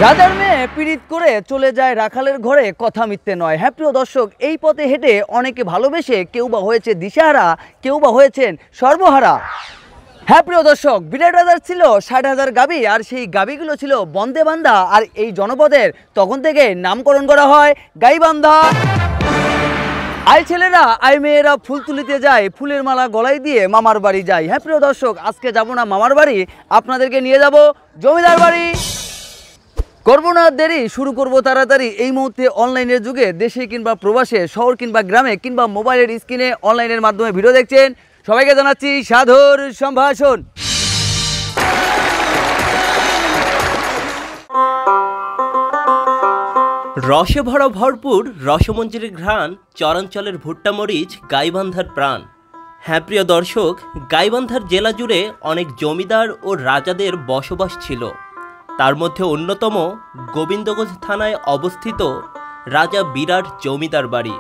রাজার মেয়ে পীড়িত করে চলে যায় রাখালের ঘরে, কথা মিথ্যে নয়। হ্যাঁ প্রিয় দর্শক, এই পথে হেঁটে অনেকে ভালোবেসে কেউ বা হয়েছে দিশাহারা, কেউ বা হয়েছেন সর্বহারা। হ্যাঁ প্রিয় দর্শক, বিরাট রাজার ছিল ৬০,০০০ গাভী, আর সেই গাভীগুলো ছিল বন্দে বান্ধা। আর এই জনপদের তখন থেকে নামকরণ করা হয় গাইবান্ধা। আই ছেলেরা আই মেয়েরা ফুল তুলিতে যায়, ফুলের মালা গলায় দিয়ে মামার বাড়ি যায়। হ্যাঁ প্রিয় দর্শক, আজকে যাব না মামার বাড়ি, আপনাদেরকে নিয়ে যাব জমিদার বাড়ি। করবো না দেরি, শুরু করব তাড়াতাড়ি। এই মুহূর্তে অনলাইনের যুগে দেশে কিংবা প্রবাসে, শহর কিংবা গ্রামে কিংবা মোবাইলের স্ক্রিনে অনলাইনের মাধ্যমে ভিডিও দেখছেন, সবাইকে জানাচ্ছি সাদর সম্ভাষণ। রসে ভরা ভরপুর রসমঞ্জরির ঘ্রাণ, চরাঞ্চলের ভুট্টা মরিচ গাইবান্ধার প্রাণ। হ্যাঁ প্রিয় দর্শক, গাইবান্ধার জেলা জুড়ে অনেক জমিদার ও রাজাদের বসবাস ছিল। তার মধ্যে অন্যতম গোবিন্দগঞ্জ থানায় অবস্থিত রাজা বিরাট জমিদার বাড়ি।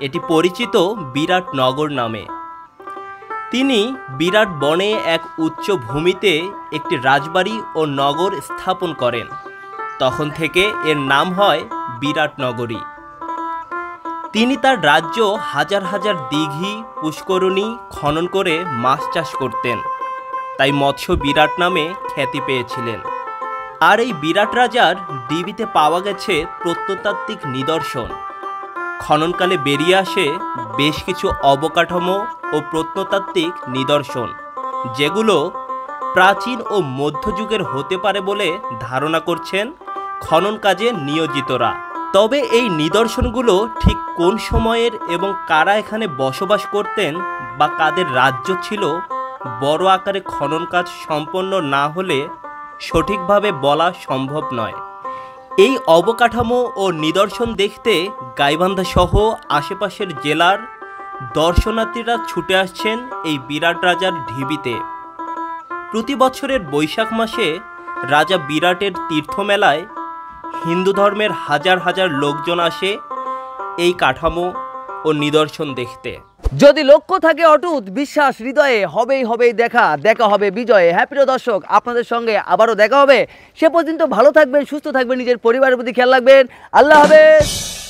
এটি পরিচিত বিরাট নগর নামে। তিনি বিরাট বনে এক উচ্চ ভূমিতে একটি রাজবাড়ি ও নগর স্থাপন করেন। তখন থেকে এর নাম হয় বিরাট নগরী। তিনি তার রাজ্য হাজার হাজার দিঘি পুষ্করণী খনন করে মাছ চাষ করতেন, তাই মৎস্য বিরাট নামে খ্যাতি পেয়েছিলেন। আর এই বিরাট রাজার ডিবিতে পাওয়া গেছে প্রত্নতাত্ত্বিক নিদর্শন। খননকালে বেরিয়ে আসে বেশ কিছু অবকাঠামো ও প্রত্নতাত্ত্বিক নিদর্শন, যেগুলো প্রাচীন ও মধ্যযুগের হতে পারে বলে ধারণা করছেন খনন কাজে নিয়োজিতরা। তবে এই নিদর্শনগুলো ঠিক কোন সময়ের এবং কারা এখানে বসবাস করতেন বা কাদের রাজ্য ছিল, বড় আকারে খনন কাজ সম্পন্ন না হলে সঠিকভাবে বলা সম্ভব নয়। এই অবকাঠামো ও নিদর্শন দেখতে গাইবান্ধা সহ আশেপাশের জেলার দর্শনার্থীরা ছুটে আসছেন এই বিরাট রাজার ঢিবিতে। প্রতি বছরের বৈশাখ মাসে রাজা বিরাটের তীর্থমেলায় হিন্দু ধর্মের হাজার হাজার লোকজন আসে এই কাঠামো ও নিদর্শন দেখতে। যদি লক্ষ্য থাকে অটুট, বিশ্বাস হৃদয়ে, হবেই দেখা, দেখা হবে বিজয়ে। হ্যাঁ প্রিয় দর্শক, আপনাদের সঙ্গে আবারও দেখা হবে। সে পর্যন্ত ভালো থাকবেন, সুস্থ থাকবেন, নিজের পরিবারের প্রতি খেয়াল রাখবেন। আল্লাহ হাফেজ।